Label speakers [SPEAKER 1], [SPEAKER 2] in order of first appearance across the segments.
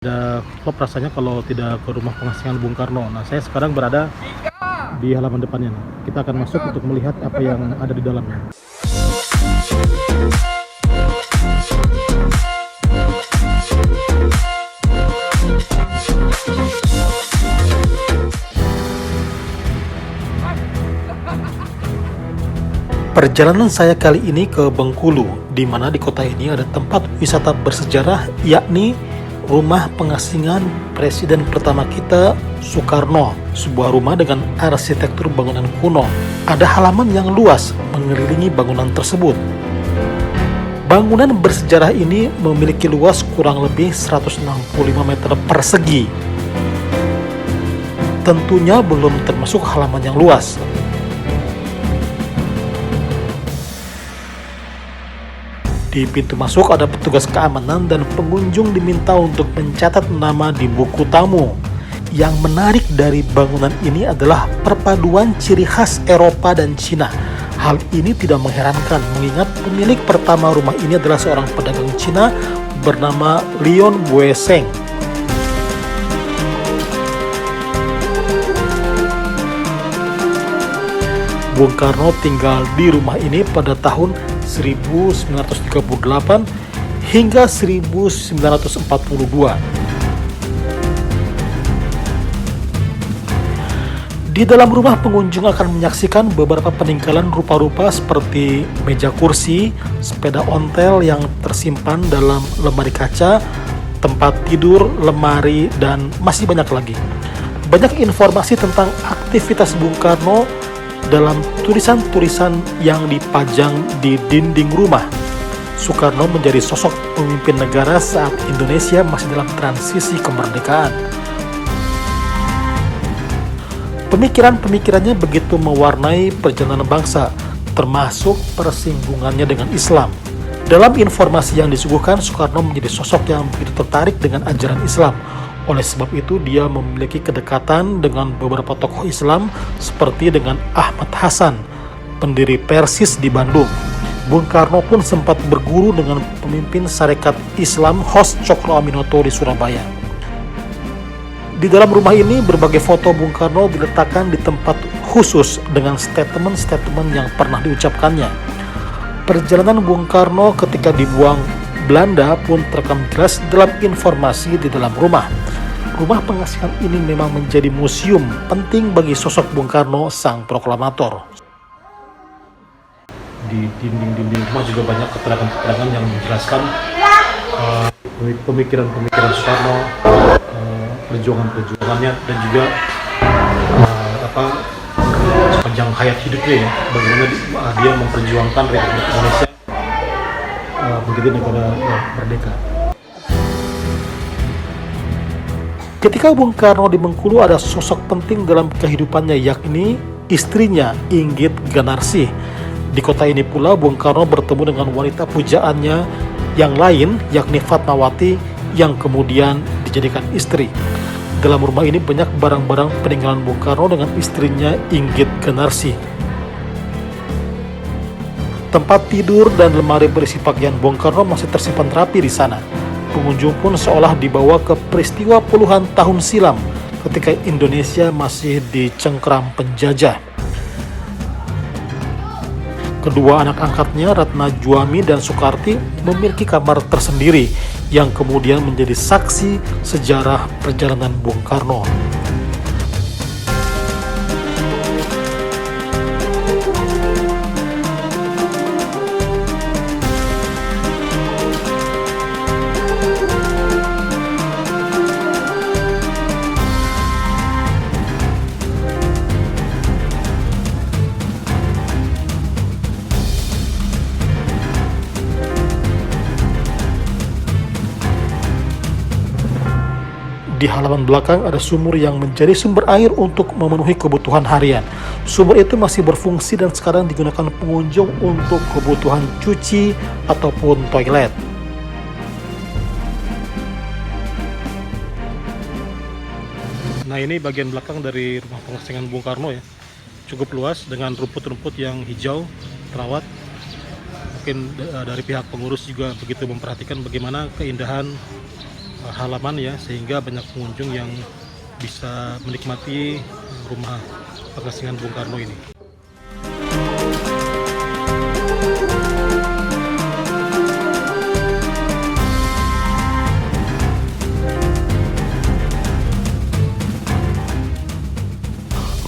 [SPEAKER 1] Klop rasanya kalau tidak ke rumah pengasingan Bung Karno. Nah, saya sekarang berada di halaman depannya nih. Kita akan masuk untuk melihat apa yang ada di dalamnya. Perjalanan saya kali ini ke Bengkulu, di mana di kota ini ada tempat wisata bersejarah, yakni rumah pengasingan Presiden pertama kita, Soekarno. Sebuah rumah dengan arsitektur bangunan kuno. Ada halaman yang luas mengelilingi bangunan tersebut. Bangunan bersejarah ini memiliki luas kurang lebih 165 meter persegi. Tentunya belum termasuk halaman yang luas. Di pintu masuk ada petugas keamanan dan pengunjung diminta untuk mencatat nama di buku tamu. Yang menarik dari bangunan ini adalah perpaduan ciri khas Eropa dan Cina. Hal ini tidak mengherankan mengingat pemilik pertama rumah ini adalah seorang pedagang Cina bernama Leon Boeseng. Bung Karno tinggal di rumah ini pada tahun 1938 hingga 1942. Di dalam rumah pengunjung akan menyaksikan beberapa peninggalan rupa-rupa seperti meja kursi, sepeda ontel yang tersimpan dalam lemari kaca, tempat tidur, lemari, dan masih banyak lagi. Banyak informasi tentang aktivitas Bung Karno dalam tulisan-tulisan yang dipajang di dinding rumah. Soekarno menjadi sosok pemimpin negara saat Indonesia masih dalam transisi kemerdekaan. Pemikiran-pemikirannya begitu mewarnai perjalanan bangsa, termasuk persinggungannya dengan Islam. Dalam informasi yang disuguhkan, Soekarno menjadi sosok yang begitu tertarik dengan ajaran Islam. Oleh sebab itu, dia memiliki kedekatan dengan beberapa tokoh Islam seperti dengan Ahmad Hasan, pendiri Persis di Bandung. Bung Karno pun sempat berguru dengan pemimpin Sarekat Islam Hos Cokro Aminoto di Surabaya. Di dalam rumah ini, berbagai foto Bung Karno diletakkan di tempat khusus dengan statement-statement yang pernah diucapkannya. Perjalanan Bung Karno ketika dibuang Belanda pun terekam jelas dalam informasi di dalam rumah. Rumah pengasingan ini memang menjadi museum penting bagi sosok Bung Karno, sang proklamator. Di dinding-dinding rumah juga banyak keterangan-keterangan yang menjelaskan pemikiran-pemikiran Soekarno, perjuangan-perjuangannya, dan juga sepanjang hayat hidupnya ya, bagaimana dia memperjuangkan Republik Indonesia menjadi negara yang merdeka. Ketika Bung Karno di Bengkulu, ada sosok penting dalam kehidupannya, yakni istrinya Inggit Ganarsi. Di kota ini pula Bung Karno bertemu dengan wanita pujaannya yang lain, yakni Fatmawati, yang kemudian dijadikan istri. Dalam rumah ini banyak barang-barang peninggalan Bung Karno dengan istrinya Inggit Ganarsi. Tempat tidur dan lemari berisi pakaian Bung Karno masih tersimpan rapi di sana. Pengunjung pun seolah dibawa ke peristiwa puluhan tahun silam ketika Indonesia masih dicengkram penjajah. Kedua anak angkatnya, Ratna Juami dan Soekarti, memiliki kamar tersendiri yang kemudian menjadi saksi sejarah perjalanan Bung Karno. Di halaman belakang ada sumur yang menjadi sumber air untuk memenuhi kebutuhan harian. Sumur itu masih berfungsi dan sekarang digunakan pengunjung untuk kebutuhan cuci ataupun toilet. Nah, ini bagian belakang dari rumah pengasingan Bung Karno ya. Cukup luas dengan rumput-rumput yang hijau, terawat. Mungkin dari pihak pengurus juga begitu memperhatikan bagaimana keindahan halaman ya, sehingga banyak pengunjung yang bisa menikmati rumah pengasingan Bung Karno ini.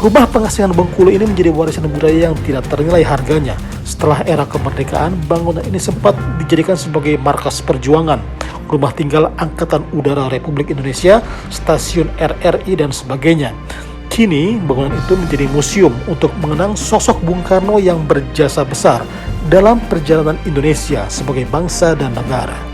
[SPEAKER 1] Rumah pengasingan Bengkulu ini menjadi warisan budaya yang tidak ternilai harganya. Setelah era kemerdekaan, bangunan ini sempat dijadikan sebagai markas perjuangan, rumah tinggal Angkatan Udara Republik Indonesia, stasiun RRI, dan sebagainya. Kini, bangunan itu menjadi museum untuk mengenang sosok Bung Karno yang berjasa besar dalam perjalanan Indonesia sebagai bangsa dan negara.